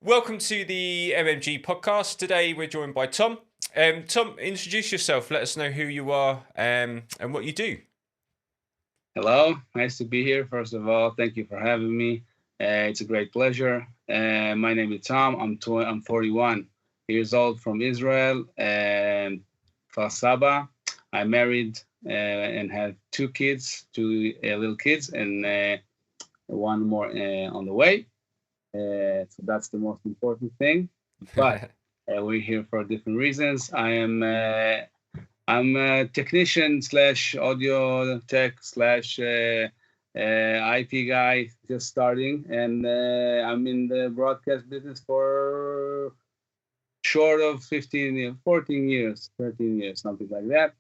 Welcome to the MMG podcast. Today we're joined by Tom. Tom, introduce yourself. Let us know who you are and what you do. Hello, nice to be here. First of all, thank you for having me. It's a great pleasure. My name is Tom. I'm 41 years old from Israel, Kfar Saba. I'm married and have two little kids, and one more on the way. So that's the most important thing. But we're here for different reasons. I'm a technician / audio tech / IP guy, just starting, and I'm in the broadcast business for short of 14 years, 13 years, something like that.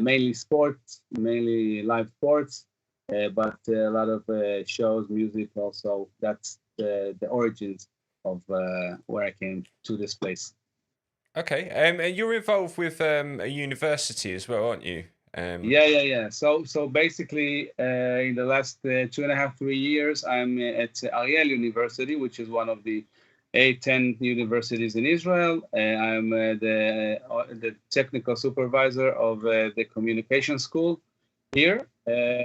Mainly sports, mainly live sports, but a lot of shows, music also. That's the origins of where I came to this place. Okay, and you're involved with a university as well, aren't you? Yeah. So basically, in the last 2.5, 3 years, I'm at Ariel University, which is one of the 10 universities in Israel. I'm the technical supervisor of the communication school here,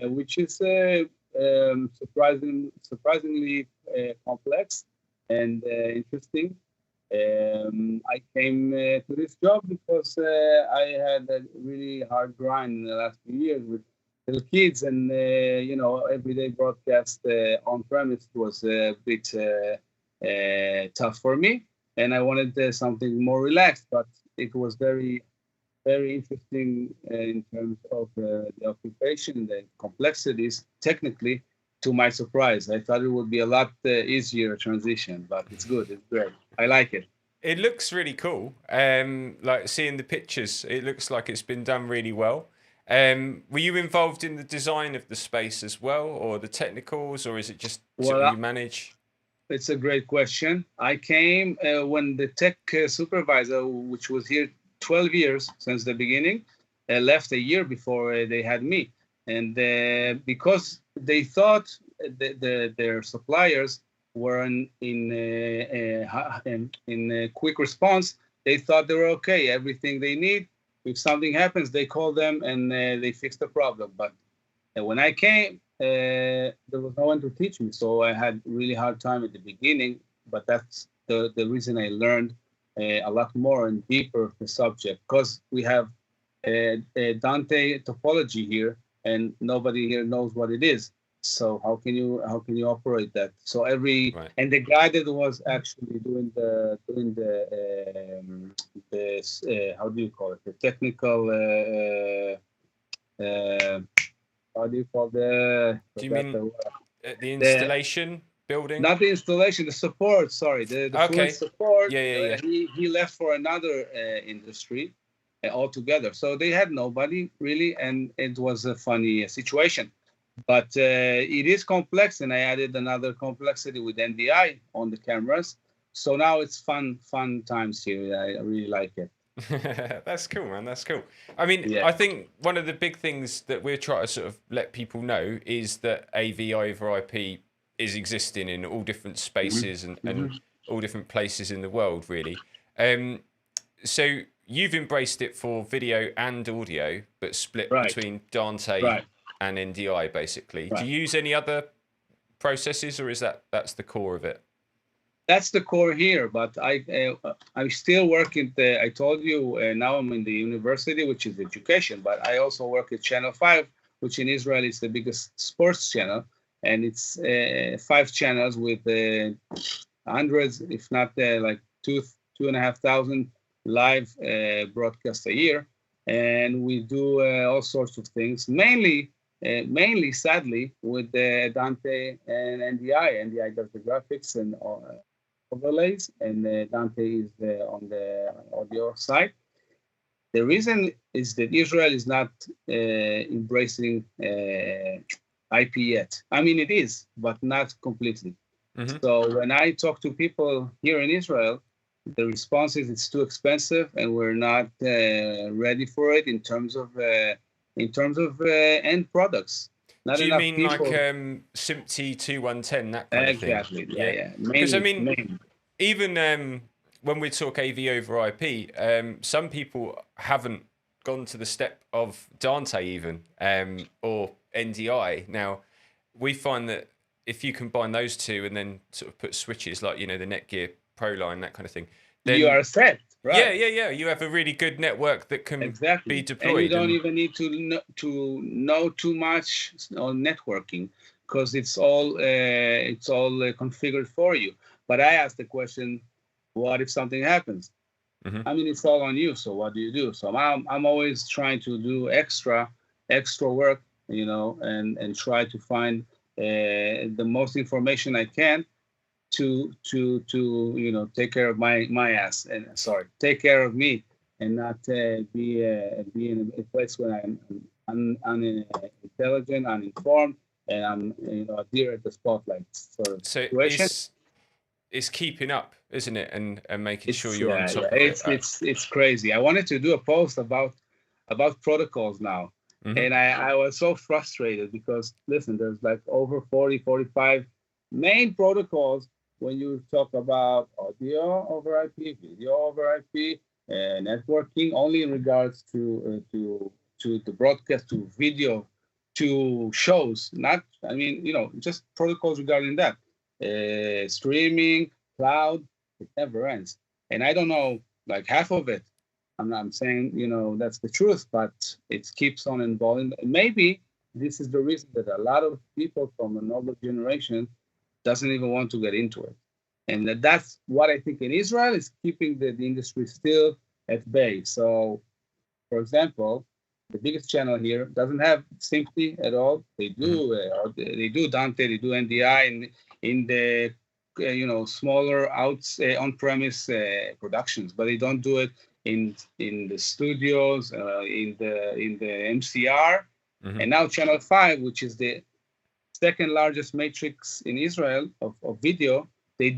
which is surprisingly complex and interesting. I came to this job because I had a really hard grind in the last few years with little kids, and everyday broadcast on premise was a bit tough for me, and I wanted something more relaxed. But it was very, very interesting in terms of the occupation, the complexities technically. To my surprise, I thought it would be a lot easier transition, but it's good. It's great. I like it. It looks really cool. Like seeing the pictures, it looks like it's been done really well. Were you involved in the design of the space as well, or the technicals, or is it just you manage? It's a great question. I came when the tech supervisor, which was here 12 years since the beginning, left a year before they had me. And because they thought their suppliers were in quick response, they thought they were okay, everything they need. If something happens, they call them and they fix the problem. But when I came, there was no one to teach me, so I had really hard time at the beginning. But that's the reason I learned a lot more and deeper the subject, because we have Dante topology here, and nobody here knows what it is. So how can you operate that? So and the guy that was actually doing the how do you call it, the technical how do you call do you mean the installation building? Not the installation, the support. Sorry, the okay. Support. Yeah. He left for another industry altogether. So they had nobody really, and it was a funny situation. But it is complex, and I added another complexity with NDI on the cameras. So now it's fun times here. I really like it. That's cool, man. That's cool. I mean, yeah. I think one of the big things that we're trying to sort of let people know is that AV over IP is existing in all different spaces and all different places in the world, really. So you've embraced it for video and audio, but split between Dante and NDI, basically. Do you use any other processes, or is that's the core of it? That's the core here, but I still work in the. I told you now I'm in the university, which is education, but I also work at Channel 5, which in Israel is the biggest sports channel, and it's 5 channels with hundreds, if not like 2,500 live broadcasts a year, and we do all sorts of things, mainly sadly with Dante and NDI. NDI does the graphics and overlays, and Dante is on the audio side. The reason is that Israel is not embracing IP yet. I mean, it is, but not completely. So when I talk to people here in Israel, the response is it's too expensive, and we're not ready for it in terms of end products. Do you mean people... like SMPTE 2110, that kind of thing? Exactly. Yeah. Because I mean, even when we talk AV over IP, some people haven't gone to the step of Dante even, or NDI. Now, we find that if you combine those two and then sort of put switches like, the Netgear Pro line, that kind of thing, then you are set, right? Yeah. You have a really good network that can be deployed. And you don't even need to know too much on networking, because it's all configured for you. But I asked the question, what if something happens? Mm-hmm. I mean, it's all on you. So what do you do? So I'm always trying to do extra work, and try to find the most information I can to take care of my ass, and take care of me, and not be in a place where I'm unintelligent, uninformed, and I'm a deer at the spotlight sort of situation. It's keeping up, isn't it, and making sure you're on top of it. It's crazy. I wanted to do a post about protocols now. Mm-hmm. And I was so frustrated because, listen, there's like over 40, 45 main protocols when you talk about audio over IP, video over IP, networking, only in regards to the broadcast, to video, to shows. Not, just protocols regarding that. Streaming, cloud, it never ends. And I don't know, like half of it. I'm not saying, that's the truth, but it keeps on evolving. Maybe this is the reason that a lot of people from an older generation doesn't even want to get into it. And that's what I think in Israel is keeping the industry still at bay. So, for example, the biggest channel here doesn't have Simply at all. They do they do Dante, they do NDI in the smaller on-premise productions, but they don't do it in the studios, in the MCR, and now Channel 5, which is the second largest matrix in Israel of video. They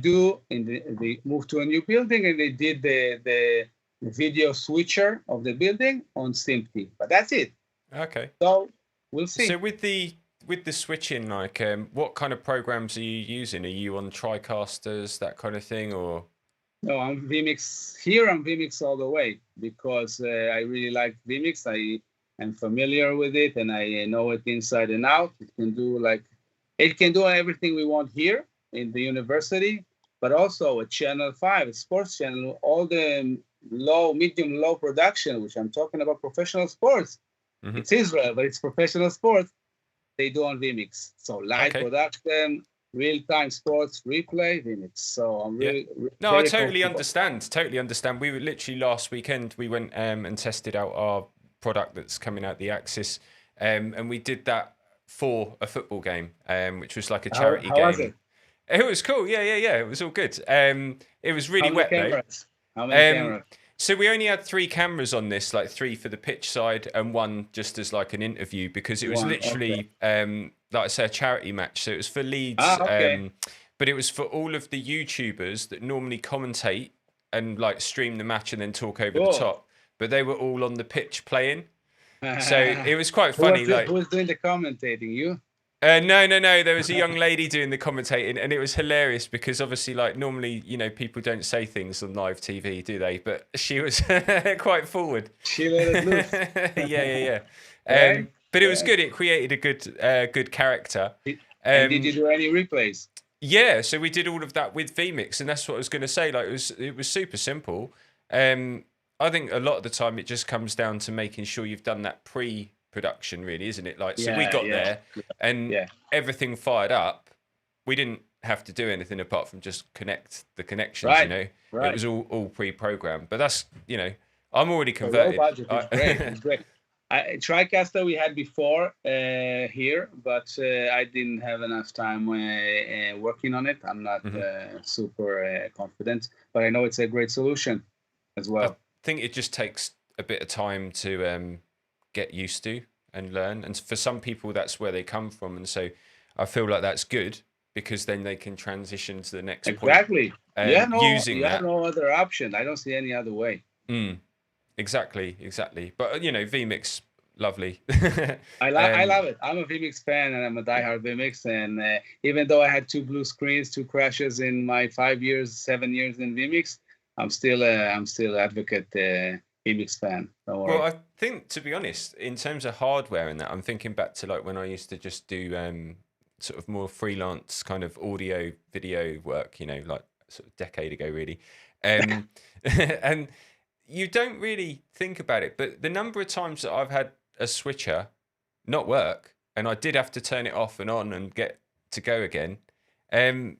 moved to a new building, and they did the video switcher of the building on Simply, but that's it. Okay. So we'll see. So with the switching, like, what kind of programs are you using? Are you on TriCasters, that kind of thing, or? No, I'm vMix. Here I'm vMix all the way, because I really like vMix. I am familiar with it, and I know it inside and out. It can do everything we want here in the university, but also a Channel 5, a sports channel, all the medium, low production, which I'm talking about professional sports. Mm-hmm. It's Israel, but it's professional sports. They do on vMix. So live production, real-time sports replay, vMix. So I'm really no, I totally understand. We were literally last weekend, we went and tested out our product that's coming out the Axis, and we did that for a football game, which was like a charity game. Was it? It was cool. Yeah. It was all good. It was really wet though. How many cameras? So we only had 3 cameras on this, like 3 for the pitch side and 1 just as like an interview, because it was literally, like I say, a charity match. So it was for Leeds, but it was for all of the YouTubers that normally commentate and like stream the match and then talk over the top. But they were all on the pitch playing. So it was quite funny. Who was doing the commentating? You? No. There was a young lady doing the commentating, and it was hilarious because obviously, like, normally, people don't say things on live TV, do they? But she was quite forward. She let it loose. Yeah. But it was good. It created a good character. And did you do any replays? Yeah, so we did all of that with vMix, and that's what I was going to say. Like, it was super simple. I think a lot of the time it just comes down to making sure you've done that pre-production, really, isn't it? Like, so we got there and everything fired up. We didn't have to do anything apart from just connect the connections, Right. It was all pre-programmed. But that's, I'm already converted. Low budget is great. It's great. TriCaster we had before here, but I didn't have enough time working on it. I'm not super confident, but I know it's a great solution as well. I think it just takes a bit of time to get used to and learn. And for some people, that's where they come from. And so I feel like that's good, because then they can transition to the next point. Exactly. Using that. No other option. I don't see any other way. Exactly. But, vMix, lovely. I love it. I'm a vMix fan, and I'm a diehard vMix. And even though I had 2 blue screens, 2 crashes in my 7 years in vMix, I'm still advocate vMix fan. Don't worry. Well, I think, to be honest, in terms of hardware and that, I'm thinking back to like when I used to just do sort of more freelance kind of audio video work, like sort of decade ago, really. And you don't really think about it, but the number of times that I've had a switcher not work, and I did have to turn it off and on and get to go again, I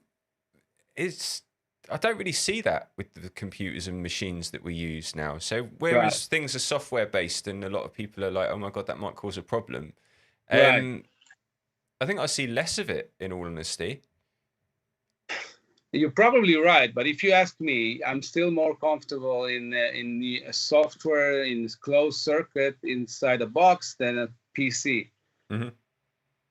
don't really see that with the computers and machines that we use now. So whereas things are software based and a lot of people are like, oh my God, that might cause a problem. I think I see less of it, in all honesty. You're probably right, but if you ask me, I'm still more comfortable in the software in closed circuit inside a box than a PC. Mm-hmm.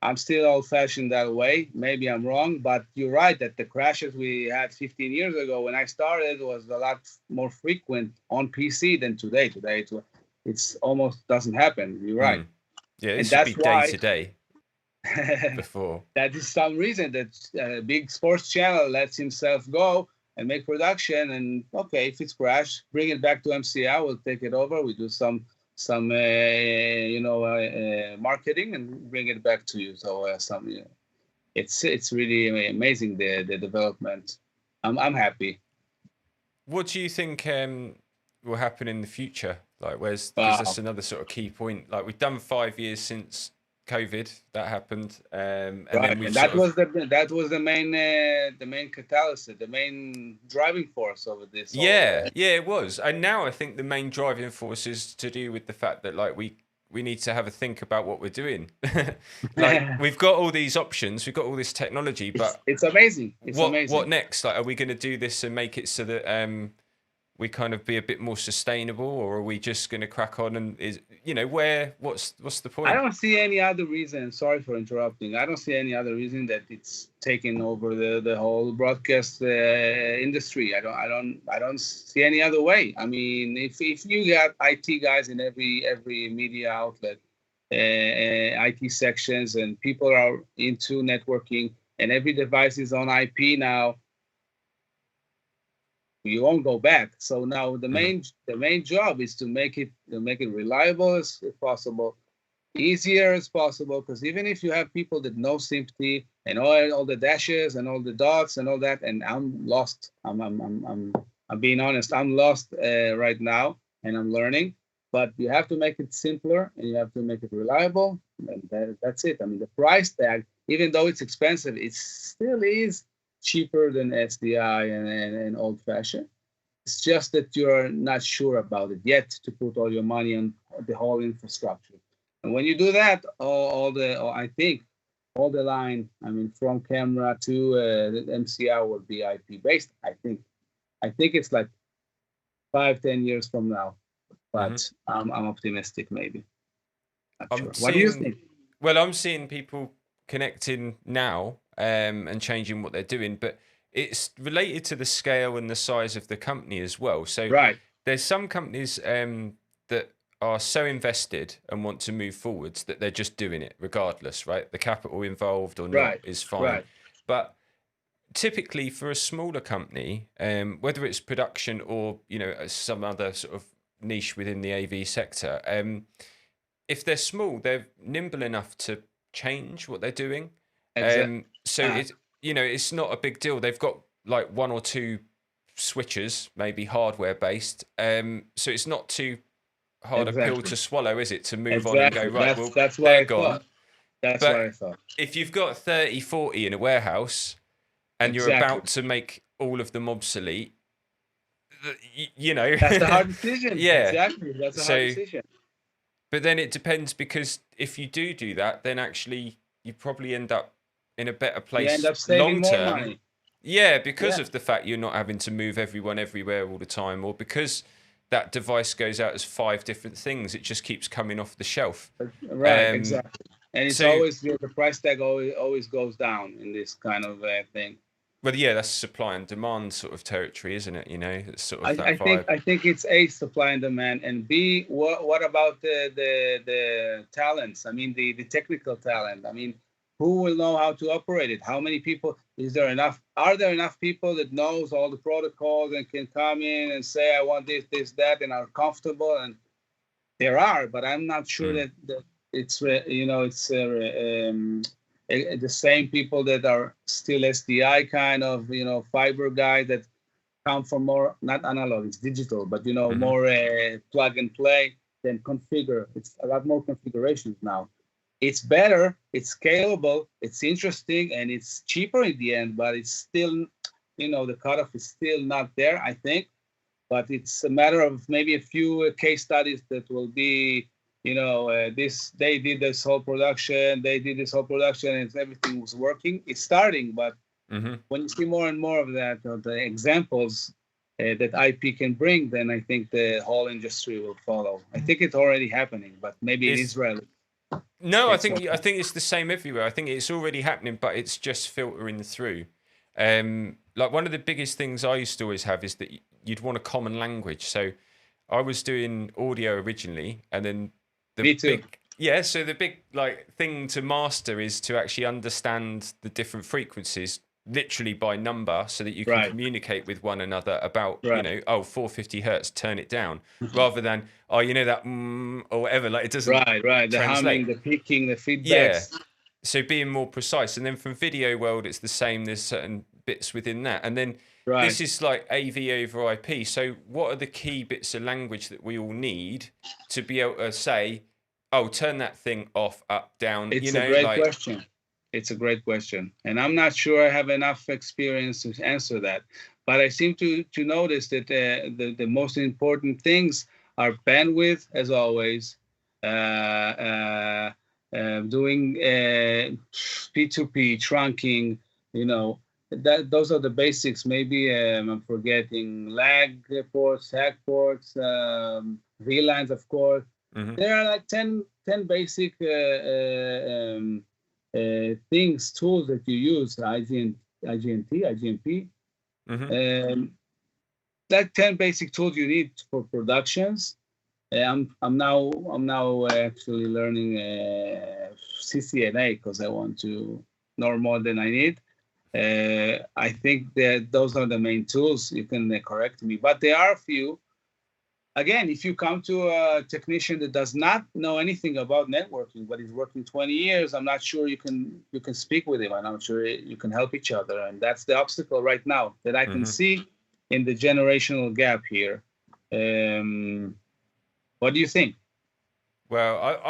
I'm still old-fashioned that way. Maybe I'm wrong, but you're right that the crashes we had 15 years ago when I started was a lot more frequent on PC than today. Today it's almost doesn't happen. You're right. Yeah, it should be day to day. Before that is some reason that a big sports channel lets himself go and make production, and okay, if it's crashed, bring it back to MCI, we'll take it over, we do some marketing and bring it back to you. So it's really amazing the development. I'm happy. What do you think will happen in the future? Like, because that's another sort of key point. Like, we've done 5 years since COVID that happened, and then that was the main catalyst, the main driving force over this. Yeah, it was. And now I think the main driving force is to do with the fact that like we need to have a think about what we're doing. Like we've got all these options, we've got all this technology, but it's amazing. Amazing. What next? Like, are we going to do this and make it so that we kind of be a bit more sustainable, or are we just going to crack on and what's the point? I don't see any other reason. Sorry for interrupting. I don't see any other reason that it's taken over the whole broadcast industry. I don't see any other way. I mean, if you got IT guys in every media outlet, IT sections, and people are into networking, and every device is on IP now, you won't go back. So now the main job is to make it reliable as possible, easier as possible. Because even if you have people that know SIMPT and all the dashes and all the dots and all that, and I'm lost. I'm being honest. I'm lost right now, and I'm learning. But you have to make it simpler, and you have to make it reliable. And that's it. I mean, the price tag, even though it's expensive, it still is cheaper than SDI and old-fashioned. It's just that you're not sure about it yet to put all your money on the whole infrastructure. And when you do that, I think all the line, I mean, from camera to the MCI will be IP based. I think it's like 5-10 years from now, but I'm optimistic. Maybe. Sure. What do you think? Well, I'm seeing people connecting now and changing what they're doing, but it's related to the scale and the size of the company as well. So there's some companies that are so invested and want to move forwards that they're just doing it regardless, right? The capital involved or not is fine. But typically for a smaller company, whether it's production or some other sort of niche within the AV sector, if they're small, they're nimble enough to change what they're doing. It's not a big deal. They've got like 1 or 2 switches, maybe hardware based. So it's not too hard a pill to swallow, is it? To move on and go, right, that's they're gone. That's what I thought. If you've got 30, 40 in a warehouse and you're about to make all of them obsolete, That's a hard decision. Yeah. Exactly. That's a hard decision. But then it depends, because if you do that, then actually you probably end up in a better place you end up saving long term. More money. Yeah, because of the fact you're not having to move everyone everywhere all the time, or because that device goes out as 5 different things, it just keeps coming off the shelf. Right, exactly. And it's always the price tag always goes down in this kind of thing. Well, yeah, that's supply and demand sort of territory, isn't it? You know, it's sort of that vibe. I think it's A, supply and demand, and B, what about the talents? I mean, the technical talent. I mean, who will know how to operate it? How many people? Is there enough? Are there enough people that knows all the protocols and can come in and say, I want this, this, that, and are comfortable? And there are, but I'm not sure that it's the same people that are still SDI kind of fiber guy that come from more, not analog, it's digital, but more plug and play than configure. It's a lot more configurations now. It's better, it's scalable, it's interesting, and it's cheaper in the end, but it's still, the cutoff is still not there, I think. But it's a matter of maybe a few case studies that will be, they did this whole production, and everything was working. It's starting, but when you see more and more of that, the examples that IP can bring, then I think the whole industry will follow. I think it's already happening, but maybe in Israel. No, I think it's the same everywhere. I think it's already happening, but it's just filtering through. Like one of the biggest things I used to always have is that you'd want a common language. So I was doing audio originally, and then Me too. So the big thing to master is to actually understand the different frequencies literally by number, so that you can communicate with one another about 450 hertz, turn it down, rather than that or whatever, it doesn't the humming, the peaking, the feedbacks. So being more precise. And then from video world, it's the same. There's certain bits within that, and then this is like AV over IP. So what are the key bits of language that we all need to be able to say, turn that thing off, up, down? It's a great question. It's a great question. And I'm not sure I have enough experience to answer that. But I seem to notice that the most important things are bandwidth, as always, doing P2P, trunking, those are the basics. Maybe I'm forgetting lag ports, SAG ports, VLANs, of course. There are like 10 basic things, tools that you use, IGMP. That 10 basic tools you need for productions. I'm now actually learning CCNA because I want to know more than I need. I think that those are the main tools. You can correct me, but there are a few. Again, if you come to a technician that does not know anything about networking, but is working 20 years, I'm not sure you can speak with him. I'm not sure you can help each other, and that's the obstacle right now that I can see in the generational gap here. What do you think? Well,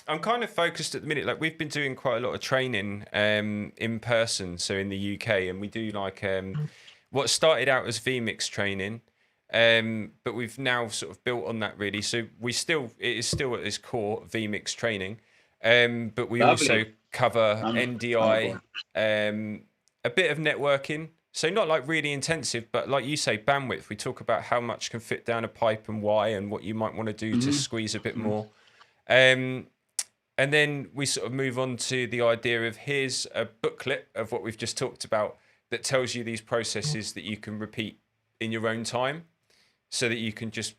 I'm kind of focused at the minute. Like we've been doing quite a lot of training in person, so in the UK, and we do what started out as vMix training. But we've now sort of built on that really. So it is still at its core vMix training. But we also cover NDI, a bit of networking. So not like really intensive, but like you say, bandwidth. We talk about how much can fit down a pipe and why, and what you might want to do to squeeze a bit more. And then we sort of move on to the idea of here's a booklet of what we've just talked about that tells you these processes that you can repeat in your own time, so that you can just,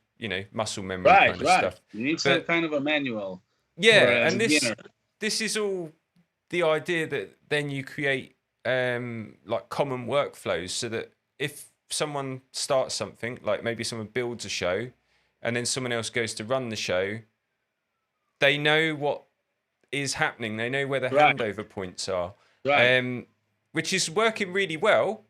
muscle memory kind of stuff. You need some kind of a manual. Yeah, and this is all the idea that then you create like common workflows, so that if someone starts something, like maybe someone builds a show and then someone else goes to run the show, they know what is happening. They know where the handover points are, which is working really well.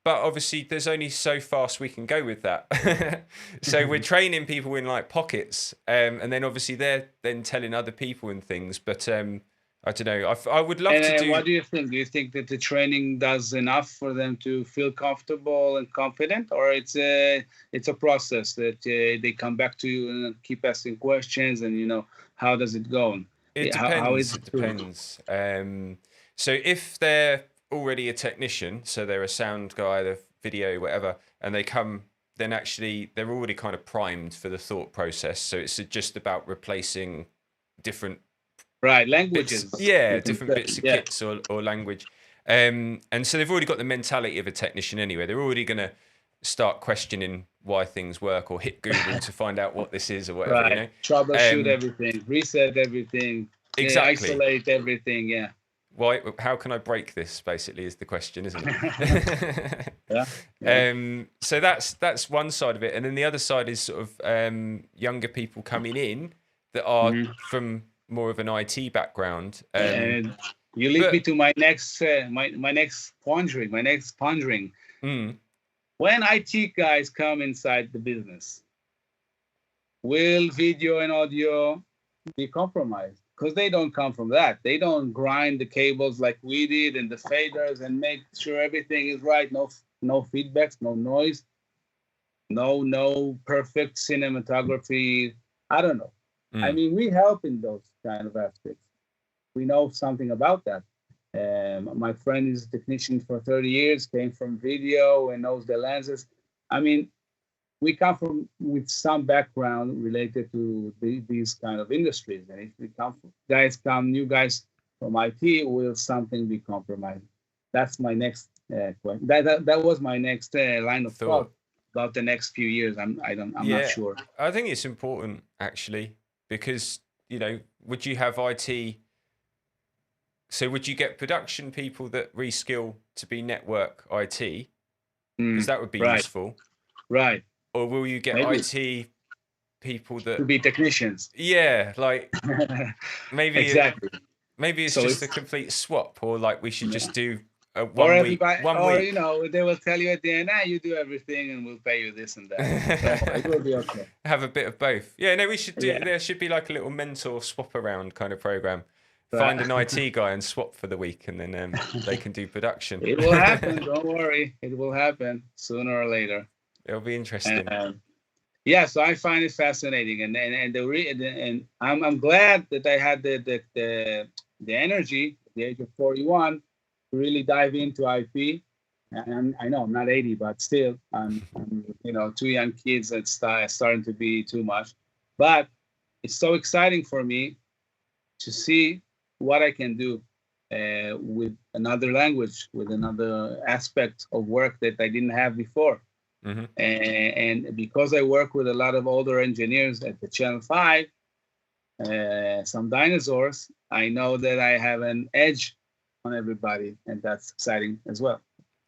But obviously, there's only so fast we can go with that. So we're training people in like pockets, and then obviously they're then telling other people and things. But I don't know. I would love to do. What do you think? Do you think that the training does enough for them to feel comfortable and confident, or it's a process that they come back to you and keep asking questions, and how does it go? It depends. It depends. So if they're already a technician, so they're a sound guy, the video, whatever, and they come, then actually they're already kind of primed for the thought process. So it's just about replacing different languages. Different bits of kits or language. And so they've already got the mentality of a technician anyway. They're already going to start questioning why things work or hit Google to find out what this is or whatever, right. you know? Troubleshoot everything, reset everything, exactly. isolate everything, yeah. Why? How can I break this? Basically, is the question, isn't it? yeah. So that's one side of it, and then the other side is sort of younger people coming in that are from more of an IT background. And you lead me to my next my next pondering. When IT guys come inside the business, will video and audio be compromised? Because they don't come from that. They don't grind the cables like we did and the faders and make sure everything is right. No feedbacks, no noise, no perfect cinematography. I don't know. I mean, we help in those kind of aspects. We know something about that. My friend is a technician for 30 years, came from video and knows the lenses. I mean, we come from with some background related to these kind of industries. And if we new guys from IT, will something be compromised? That's my next question. That was my next line of thought about the next few years. I'm not sure. I think it's important actually, because, you know, would you have IT? So would you get production people that reskill to be network IT? Because that would be useful. Right. Or will you get IT people that... to be technicians. Yeah, like maybe... exactly. Maybe it's just a complete swap, or like we should just do a one week. You know, they will tell you at the end, you do everything and we'll pay you this and that. So it will be okay. Have a bit of both. Yeah, no, we should do... There should be like a little mentor swap around kind of program. Find an IT guy and swap for the week, and then they can do production. It will happen. Don't worry. It will happen sooner or later. It'll be interesting. So I find it fascinating, and I'm glad that I had the energy at the age of 41 to really dive into IP. And I know I'm not 80, but still, I'm you know, 2 young kids. It's starting to be too much, but it's so exciting for me to see what I can do with another language, with another aspect of work that I didn't have before. And because I work with a lot of older engineers at the Channel 5, some dinosaurs, I know that I have an edge on everybody, and that's exciting as well.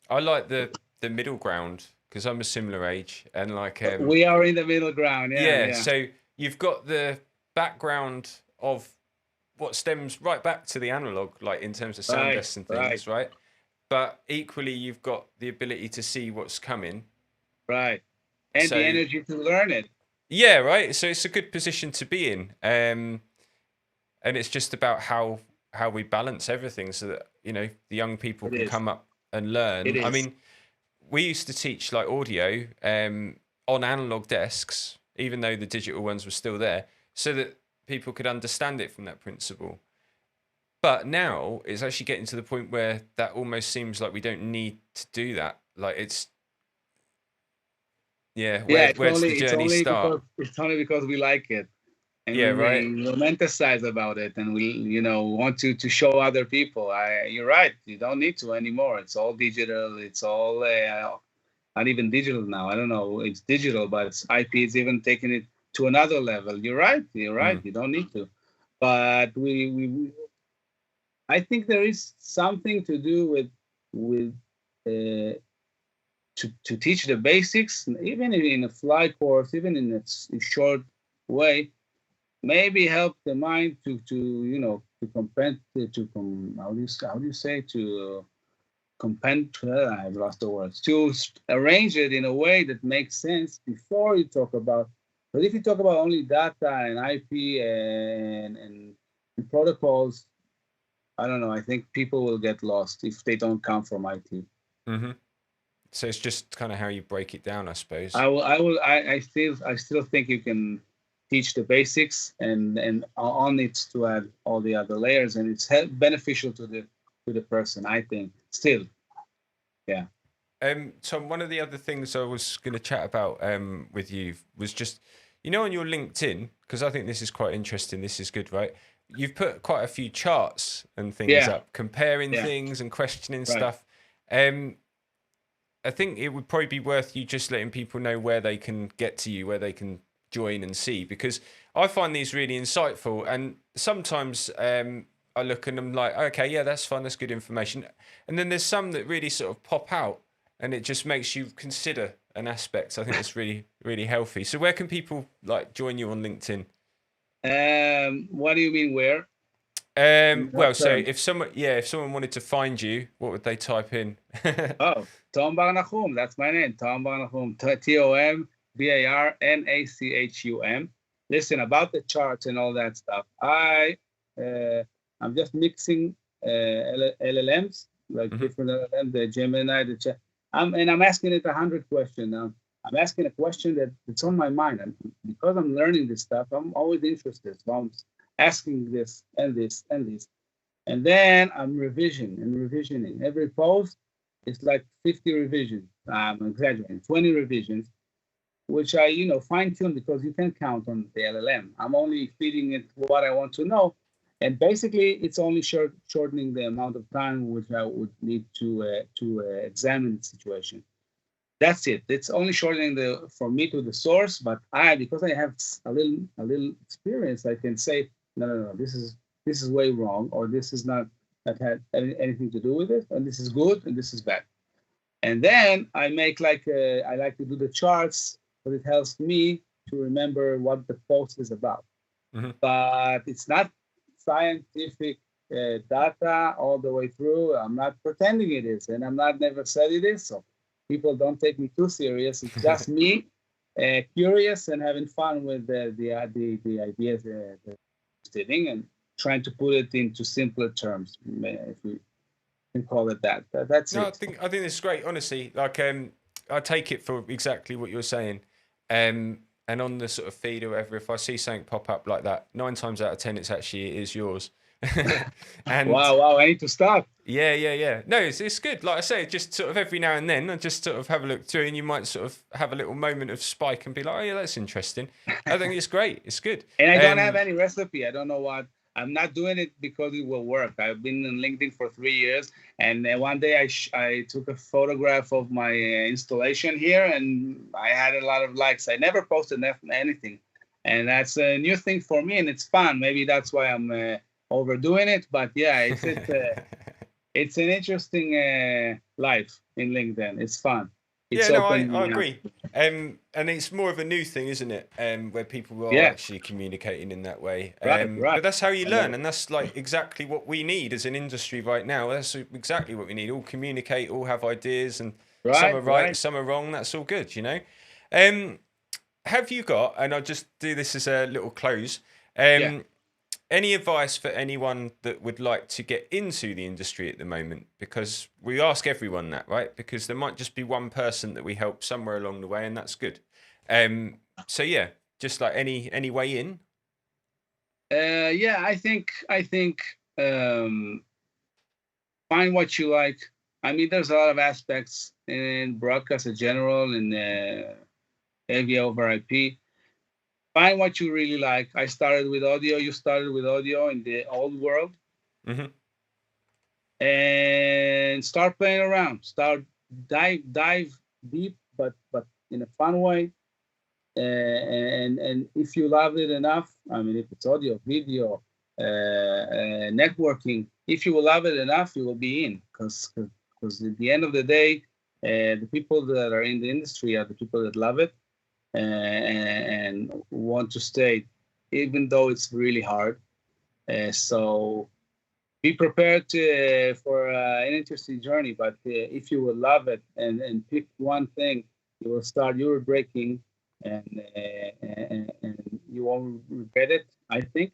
I like the middle ground, because I'm a similar age, and like we are in the middle ground. Yeah. So you've got the background of what stems right back to the analog, like in terms of sound tests and things, right? But equally, you've got the ability to see what's coming. Right. And the energy to learn it. Yeah, right. So it's a good position to be in. And it's just about how we balance everything so that, you know, the young people can come up and learn. I mean, we used to teach like audio on analog desks, even though the digital ones were still there, so that people could understand it from that principle. But now it's actually getting to the point where that almost seems like we don't need to do that. Like it's... where's the journey start? It's only because we like it. And we romanticize about it, and we, you know, want to show other people. You're right. You don't need to anymore. It's all digital. It's all not even digital now. I don't know. It's digital, but IP is even taking it to another level. You're right. You don't need to. But I think there is something to do with to teach the basics, even in a fly course, even in a short way, maybe help the mind to I've lost the words, to arrange it in a way that makes sense before you talk about. But if you talk about only data and IP and protocols, I don't know. I think people will get lost if they don't come from IT. So it's just kind of how you break it down, I suppose. I still think you can teach the basics and on it to add all the other layers, and it's beneficial to the person, I think. Still, yeah. Tom, one of the other things I was going to chat about with you was just, you know, on your LinkedIn, because I think this is quite interesting. This is good, right? you've put quite a few charts and things up, comparing things and questioning stuff. I think it would probably be worth you just letting people know where they can get to you, where they can join and see, because I find these really insightful. And sometimes I look and I'm like, okay, yeah, that's fine, that's good information. And then there's some that really sort of pop out, and it just makes you consider an aspect. I think it's really, really healthy. So where can people like join you on LinkedIn? What do you mean where? Well, so if someone wanted to find you, what would they type in? Oh, Tom Bar Nachum. That's my name, Tom Bar Nachum. TOMBARNACHUM. Listen, about the charts and all that stuff, I'm just mixing LLMs, like different LLMs, the Gemini, the Chat. I'm asking it 100 questions now. I'm asking a question that's on my mind, and because I'm learning this stuff, I'm always interested. So I'm asking this and this and this, and then I'm revisioning. Every post is like 50 revisions. I'm exaggerating, 20 revisions, which I fine tune, because you can count on the LLM. I'm only feeding it what I want to know, and basically it's only shortening the amount of time which I would need to examine the situation. That's it. It's only shortening from me to the source, but because I have a little experience, I can say, no, this is way wrong, or this is not, that had anything to do with it, and this is good and this is bad. And then I make I like to do the charts, but it helps me to remember what the post is about. But it's not scientific data all the way through. I'm not pretending it is, and never said it is. So people don't take me too serious. It's just me, curious and having fun with the ideas studying and trying to put it into simpler terms, if we can call it that. That's it. I think this is great. Honestly, like I take it for exactly what you're saying. And on the sort of feed or whatever, if I see something pop up like that, 9 times out of 10, it is yours. And wow, I need to stop. Yeah. No, it's good. Like I say, just sort of every now and then, I just sort of have a look through, and you might sort of have a little moment of spike and be like, oh yeah, that's interesting. I think it's great. It's good. And I don't have any recipe. I don't know what. I'm not doing it because it will work. I've been on LinkedIn for 3 years, and one day I took a photograph of my installation here, and I had a lot of likes. I never posted anything, and that's a new thing for me, and it's fun. Maybe that's why I'm overdoing it, but yeah, it's an interesting life in LinkedIn. It's fun. It's I agree. And it's more of a new thing, isn't it? Where people are actually communicating in that way. Right. But that's how you learn, and that's like exactly what we need as an industry right now. That's exactly what we need. All communicate, all have ideas, and some are right, some are wrong. That's all good, Have you got, and I'll just do this as a little close, any advice for anyone that would like to get into the industry at the moment? Because we ask everyone that, right? Because there might just be one person that we help somewhere along the way, and that's good. So yeah, just like any way in. I think find what you like. I mean, there's a lot of aspects in broadcast in general, in AV over IP. Find what you really like. I started with audio. You started with audio in the old world. And start playing around. Start dive deep, but in a fun way. And if you love it enough, I mean, if it's audio, video, networking, if you will love it enough, you will be in. Because at the end of the day, the people that are in the industry are the people that love it. And want to stay, even though it's really hard. So be prepared for an interesting journey. But if you will love it and pick one thing, you will start your breaking, and you won't regret it, I think.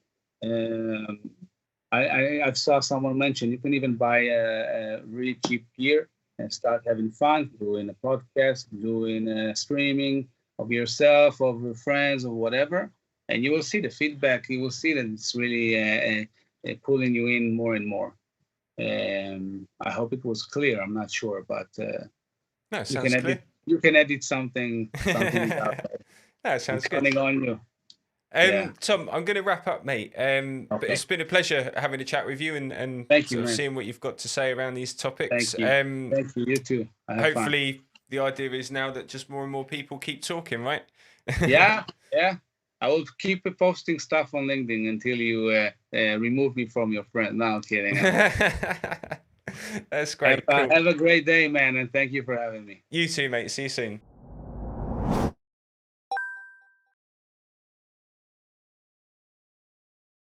I saw someone mention you can even buy a really cheap gear and start having fun, doing a podcast, doing streaming of yourself, of your friends, or whatever, and you will see the feedback. You will see that it's really pulling you in more and more. I hope it was clear. I'm not sure, but no, it sounds clear. You can edit something out there. No, it sounds good. Depending on you. Tom, I'm going to wrap up, mate. But it's been a pleasure having a chat with you and Thank you, sort of seeing what you've got to say around these topics. Thank you. Thank you. You too. Hopefully, the idea is now that just more and more people keep talking, right? Yeah. I will keep posting stuff on LinkedIn until you remove me from your friend. No, I'm kidding. That's great. Cool. Have a great day, man, and thank you for having me. You too, mate. See you soon.